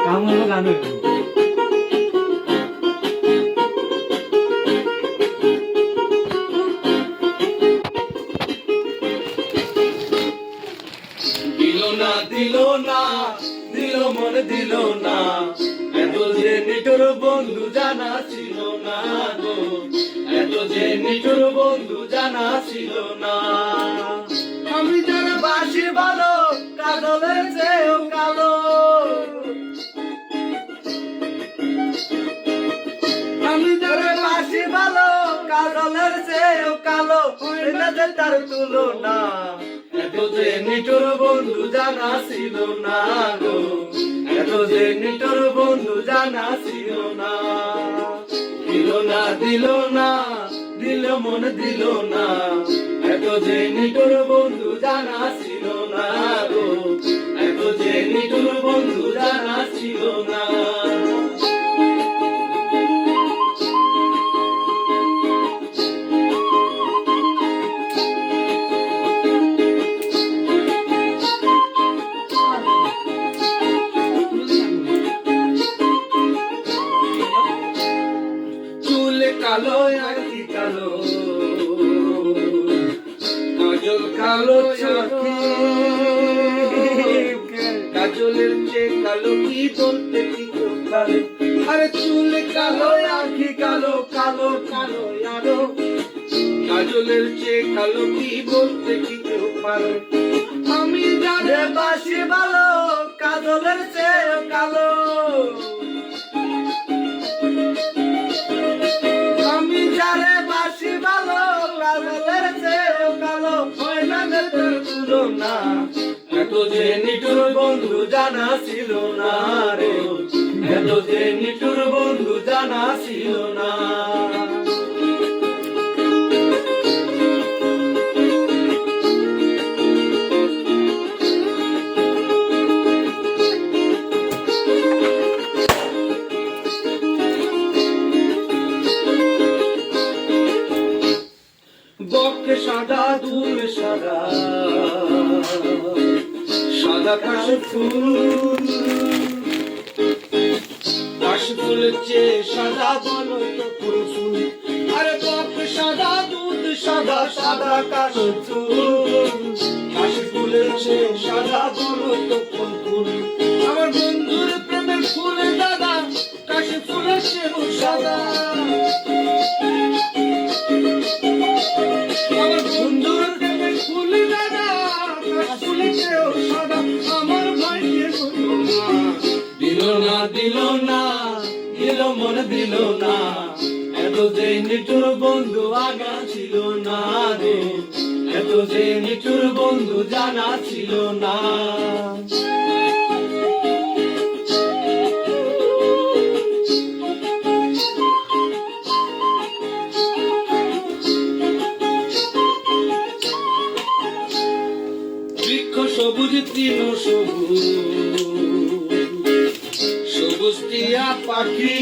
কাম হলো গান হইলো দিল না দিল মন দিল না এত যে নিঠুর বন্ধু জানা ছিল না গো এত যে নিঠুর বন্ধু জানা ছিল না আমি যার বাসি ভালো কাজলের চেয়েও কালো আমি যার বাসি ভালো কাজলের চেয়েও কালো হয় না যে তার তুলনা এত যে নিঠুর বন্ধু জানা ছিল না গো এত যে নিঠুর বন্ধু জানা ছিল না দিল না দিল না দিল মন দিল না এত যে নিঠুর বন্ধু জানা ছিল না গো এত যে নিঠুর বন্ধু জানা ছিল না কালো আঁখি কালো কাজল কালো চোখে কাজলের চেয়ে কালো কি বলতে কি কালো আরে চুল কালো আঁখি কালো কালো কালো আরো কাজলের চেয়ে কালো কি বলতে কি কেউ পারে আমি জানে বাসি ভালো কাজলের চেয়ে কালো যারে বাসি ভালো কাজলের চেয়েও কালো হয় না তোর তুলনা এত যে নিঠুর বন্ধু জানা ছিল না রে এত যে নিঠুর বন্ধু জানা ছিল না বক্ষে সাদা দুল সাদা সাদা কাশ ফুল কাশ ফুলের চেয়ে সাদা বলো তো ফুল ফুল আরে বক্ষে সাদা দুধ সাদা সাদা কাশ ফুল কাশ ফুলের চেয়ে সাদা বলো তো ফুল ফুল আমার বন্ধুর প্রেমের ফুলে দাদা কাশ ফুলের চেয়েও সাদা দিল না দিল মন দিল না এত যে নিঠুর বন্ধু আগা ছিল না রে এত যে নিঠুর বন্ধু জানা ছিল না বৃক্ষ সবুজ তৃণ সবুজ সবুজ টিয়া পাখি